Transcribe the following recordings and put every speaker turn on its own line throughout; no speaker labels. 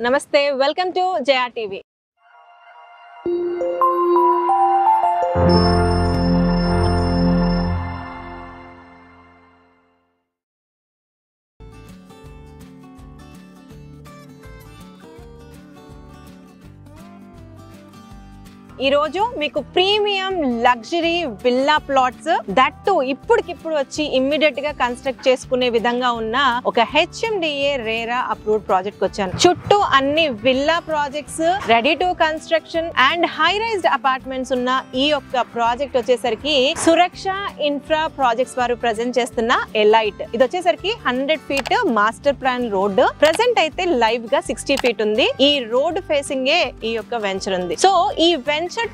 నమస్తే, welcome to Jaya TV. ఈ రోజు మీకు premium luxury villa plots that too ఇప్పుడికిప్పుడు వచ్చి ఇమ్మీడియట్ గా కన్స్ట్రక్ట్ చేసుకునే విధంగా ఉన్న ఒక HMDA RERA అప్రూవ్డ్ ప్రాజెక్ట్ వచ్చాను. చుట్టూ అన్ని villa projects, ready to construction and high raised apartments ఉన్న ఈ యొక్క ప్రాజెక్ట్ వచ్చేసరికి సురక్ష ఇన్ఫ్రా ప్రాజెక్ట్స్ వారు ప్రెజెంట్ చేస్తున్న ఎలైట్. ఇది వచ్చేసరికి 100 feet master plan road. Present అయితే లైవ్ గా 60 feet ఉంది. ఈ రోడ్ ఫేసింగ్ ఈ యొక్క వెంచర్ ఉంది. సో ఈ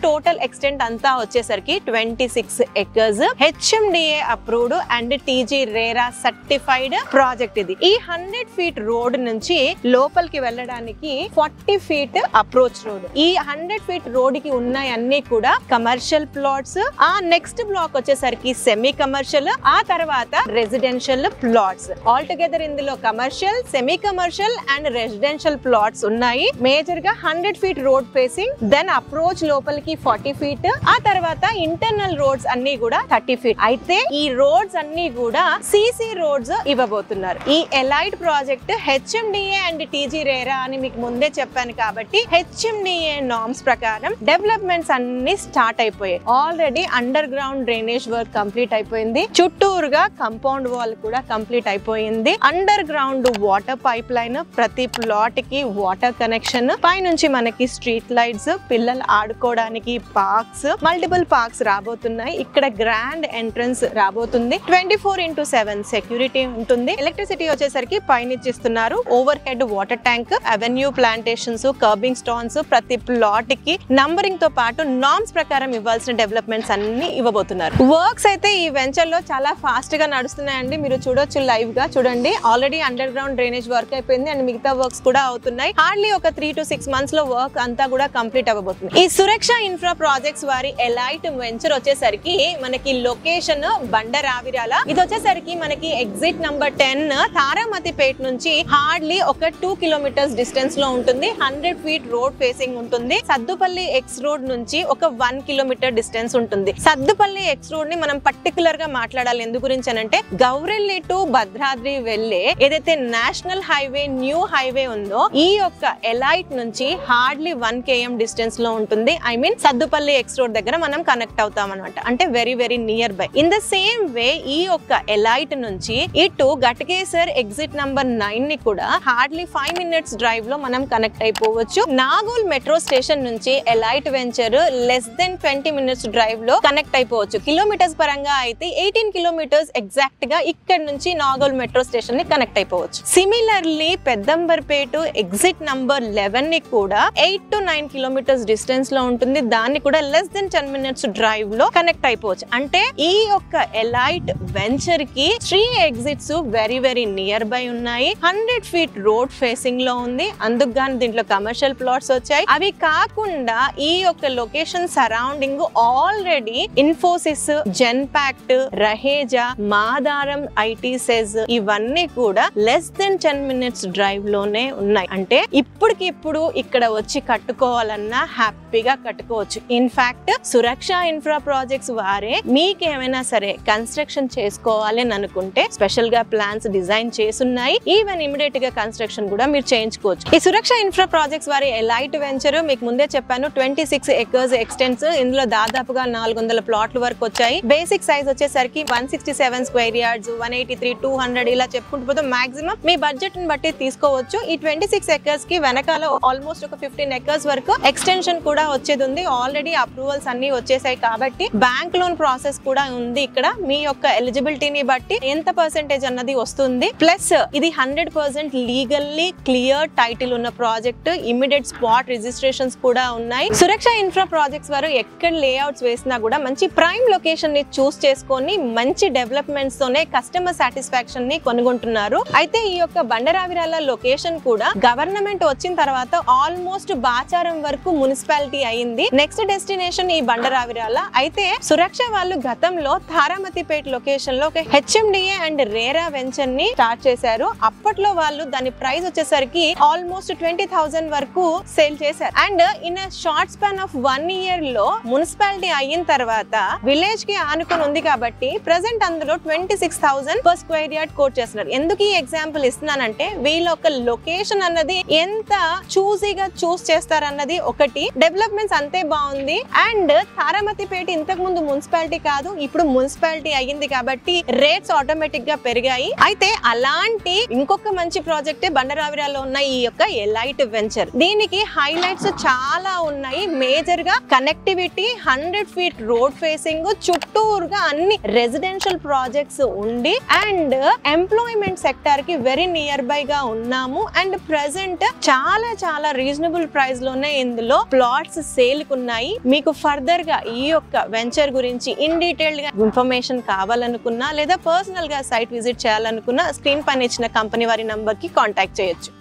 టోటల్ ఎక్స్టెంట్ అంతా వచ్చేసరికి 26 acres HMDA approved and TG RERA certified project. ఇది ఈ 100 feet రోడ్ నుంచి లోపలికి వెళ్ళడానికి 40 feet అప్రోచ్ రోడ్. ఈ 100 feet రోడ్ కి ఉన్నాయన్నీ కూడా కమర్షియల్ ప్లాట్స్. ఆ నెక్స్ట్ బ్లాక్ వచ్చేసరికి సెమీ కమర్షియల్, ఆ తర్వాత రెసిడెన్షియల్ ప్లాట్స్. ఆల్ టుగెదర్ ఇందులో commercial, semi commercial and residential plots ఉన్నాయి. మేజర్ గా 100 feet road facing, then approach లోపలికి 40 feet, ఆ తర్వాత ఇంటర్నల్ రోడ్స్ అన్ని కూడా 30 feet. అయితే ఈ రోడ్స్ అన్ని కూడా CC రోడ్స్ ఇవ్వబోతున్నారు. ఈ elite project HMDA and TG RERA అని మీకు ముందే చెప్పాను కాబట్టి HMDA నార్మ్స్ ప్రకారం డెవలప్మెంట్స్ అన్ని స్టార్ట్ అయిపోయాయి. Already under ground drainage work complete అయిపోయింది. చుట్టూరుగా కంపౌండ్ వాల్ కూడా కంప్లీట్ అయిపోయింది. Under ground water pipe line, ప్రతి ప్లాట్ కి వాటర్ కనెక్షన్, పైనుంచి మనకి స్ట్రీట్ లైట్స్, పిల్లలు ఆడుకోవడానికి పార్క్స్, మల్టిపుల్ పార్క్స్ రాబోతున్నాయి. ఇక్కడ గ్రాండ్ ఎంట్రన్స్ రాబోతుంది. 24/7 సెక్యూరిటీ ఉంటుంది. ఎలక్ట్రిసిటీ వచ్చేసరికి పైన ఇచ్చిస్తున్నారు. Overhead water tank, avenue plantations, curbing stones, ప్రతి ప్లాట్ కి నంబరింగ్ తో పాటు నార్మ్స్ ప్రకారం ఇవ్వాల్సిన డెవలప్మెంట్స్ అన్ని ఇవ్వబోతున్నారు. వర్క్స్ అయితే ఈ వెంచర్ లో చాలా ఫాస్ట్ గా నడుస్తున్నాయండి. మీరు చూడొచ్చు, లైవ్ గా చూడండి. Already under ground drainage work అయిపోయింది అండ్ మిగతా వర్క్స్ కూడా అవుతున్నాయి. హార్డ్లీ ఒక 3 to 6 months లో వర్క్ అంతా కూడా కంప్లీట్ అవ్వబోతుంది. ఈ సురక్ష ఇన్ఫ్రా ప్రాజెక్ట్స్ వారి ఎలైట్ వెంచర్ వచ్చేసరికి మనకి లొకేషన్ బండరావిరాల. ఇది వచ్చేసరికి మనకి ఎగ్జిట్ నంబర్ 10 తారామతిపేట నుంచి హార్డ్లీ ఒక 2 kilometers డిస్టెన్స్ లో ఉంటుంది. 100 feet రోడ్ ఫేసింగ్ ఉంటుంది. సద్దుపల్లి ఎక్స్ రోడ్ నుంచి ఒక 1 kilometer డిస్టెన్స్ ఉంటుంది. సద్దుపల్లి ఎక్స్ రోడ్ ని మనం పర్టికులర్ గా మాట్లాడాలి. ఎందు గురించి అంటే గౌరెల్లి టు భద్రాద్రి వెళ్లే ఏదైతే నేషనల్ హైవే, న్యూ హైవే ఉందో ఈ యొక్క ఎలైట్ నుంచి హార్డ్లీ 1 km డిస్టెన్స్ లో ఉంటుంది. I mean Saddupalli X road దగ్గర మనం కనెక్ట్ అవుతాం అనమాట. అంటే very very near by. In the same way ఈ యొక్క ఎలైట్ నుంచి ఇటు గట్కేసర్ ఎగ్జిట్ నంబర్ 9 ని కూడా హార్డ్లీ 5 minutes డ్రైవ్ లో మనం కనెక్ట్ అయిపోవచ్చు. నాగోల్ మెట్రో స్టేషన్ నుంచి elite venture less than 20 minutes drive లో కనెక్ట్ అయిపోవచ్చు. కిలోమీటర్స్ పరంగా అయితే 18 kilometers ఎగ్జాక్ట్ గా ఇక్కడ నుంచి నాగోల్ మెట్రో స్టేషన్ ని కనెక్ట్ అయిపోవచ్చు. సిమిలర్లీ పెద్దంబర్పేట ఎగ్జిట్ నంబర్ 11 ని కూడా 8 to 9 kilometers డిస్టెన్స్ లో ఉంటుంది. దాన్ని కూడా లెస్ దెన్ 10 minutes డ్రైవ్ లో కనెక్ట్ అయిపోవచ్చు. అంటే ఈ యొక్క ఎలైట్ వెంచర్ కి 3 exits very very near by ఉన్నాయి. 100 feet రోడ్ ఫేసింగ్ లో ఉంది. అందుకు గాని దీంట్లో కమర్షియల్ ప్లాట్స్ వచ్చాయి. అవి కాకుండా ఈ యొక్క location surrounding already Infosys, Genpact, Raheja, Madaram ఐటీసెస్ ఇవన్నీ కూడా లెస్ దెన్ 10 minutes డ్రైవ్ లోనే ఉన్నాయి. అంటే ఇప్పటికిప్పుడు ఇక్కడ వచ్చి కట్టుకోవాలన్నా హ్యాపీగా కట్టుకోవచ్చు. ఇన్ఫాక్ట్ సురక్ష ఇన్ఫ్రా ప్రాజెక్ట్స్ వారే మీకేమైనా సరే కన్స్ట్రక్షన్ చేసుకోవాలి అని అనుకుంటే స్పెషల్ గా ప్లాన్స్ డిజైన్ చేసున్నాయి. ఈవెన్ ఇమిడియట్ గా కన్స్ట్రక్షన్ కూడా మీరు చేయించుకోవచ్చు. ఈ సురక్ష ఇన్ఫ్రా ప్రాజెక్ట్స్ వారి ఎలైట్ వెంచర్ మీకు ముందే చెప్పాను, 26 acres ఎక్స్టెన్స్. ఇందులో దాదాపుగా 400 ప్లాట్ల వరకు వచ్చాయి. బేసిక్ సైజ్ వచ్చేసరికి 167 square yards, 183, 200 ఇలా చెప్పుకుంటూ పోతే మాక్సిమం మీ బడ్జెట్ ని బట్టి తీసుకోవచ్చు. ఈ 26 acres కి వెనకాల ఆల్మోస్ట్ ఒక 15 acres వరకు ఎక్స్టెన్షన్ కూడా వచ్చేది ఉంది. ఆల్రెడీ అప్రూవల్స్ అన్ని వచ్చేసాయి కాబట్టి బ్యాంక్ లోన్ ప్రాసెస్ కూడా ఉంది. ఇక్కడ మీ యొక్క ఎలిజిబిలిటీని బట్టి ఎంత పర్సెంటేజ్ అన్నది వస్తుంది. ప్లస్ ఇది 100% లీగల్లీ క్లియర్ టైటిల్ ఉన్న ప్రాజెక్ట్. ఇమిడియట్ స్పాట్ రిజిస్ట్రేషన్స్ కూడా ఉన్నాయి. సురక్ష ఇన్ఫ్రా ప్రాజెక్ట్స్ వారు ఎక్కడ లేఅవుట్స్ వేసినా కూడా మంచి ప్రైమ్ లొకేషన్ ని చూస్ చేసుకొని మంచి డెవలప్మెంట్స్ తోనే కస్టమర్ సాటిస్ఫాక్షన్ ని కొనుగొంటున్నారు. అయితే ఈ యొక్క బండరావిరాల లొకేషన్ కూడా గవర్నమెంట్ వచ్చిన తర్వాత ఆల్మోస్ట్ బాచారం వరకు మున్సిపాలిటీ అయింది. అయింది. నెక్స్ట్ డెస్టినేషన్ ఈ బండరావిరాల. అయితే సురక్ష వాళ్ళు గతంలో తారామతిపేట లొకేషన్ లో ఒక హెచ్ఎండిఏ అండ్ రేరా వెంచర్ ని స్టార్ట్ చేశారు. అప్పట్లో వాళ్ళు దాని ప్రైస్ వచ్చేసరికి ఆల్మోస్ట్ 20,000 వరకు సేల్ చేశారు. And in short span of 1 year లో మున్సిపాలిటీ అయిన తర్వాత విలేజ్ కి ఆనుకొని ఉంది కాబట్టి ప్రెసెంట్ అందులో 26,000 per square yard కోట్ చేస్తున్నారు. ఎందుకు ఈ ఎగ్జాంపుల్ ఇస్తున్నానంటే వీళ్ళ ఒక లొకేషన్ అన్నది ఎంత చూసీగా చూస్ చేస్తారన్నది ఒకటి. డెవలప్మెంట్స్ అంతే బాగుంది. అండ్ తారామతిపేట ఇంతకు ముందు మున్సిపాలిటీ కాదు, ఇప్పుడు మున్సిపాలిటీ అయ్యింది కాబట్టి రేట్స్ ఆటోమేటిక్ గా పెరిగాయి. అయితే అలాంటి ఇంకొక మంచి ప్రాజెక్టే బండరావిరాలో ఉన్న ఈ యొక్క ఎలైట్ వెంచర్. దీనికి హైలైట్స్ చాలా ఉన్నాయి. మేజర్ గా కనెక్టివిటీ, 100 feet రోడ్ ఫేసింగ్, చుట్టూరుగా అన్ని రెసిడెన్షియల్ ప్రాజెక్ట్స్ ఉండి అండ్ ఎంప్లాయ్మెంట్ సెక్టార్ కి వెరీ నియర్ బై గా ఉన్నాము. అండ్ ప్రెసెంట్ చాలా రీజనబుల్ ప్రైస్ లోనే ఇందులో ప్లాట్స్ సేల్ కున్నాయి. మీకు ఫర్దర్ గా ఈ యొక్క వెంచర్ గురించి ఇన్ డీటెయిల్డ్ గా ఇన్ఫర్మేషన్ కావాలనుకున్నా లేదా పర్సనల్ గా సైట్ విజిట్ చేయాలనుకున్నా స్క్రీన్ పైన ఇచ్చిన కంపెనీ వారి నంబర్ కి కాంటాక్ట్ చేయొచ్చు.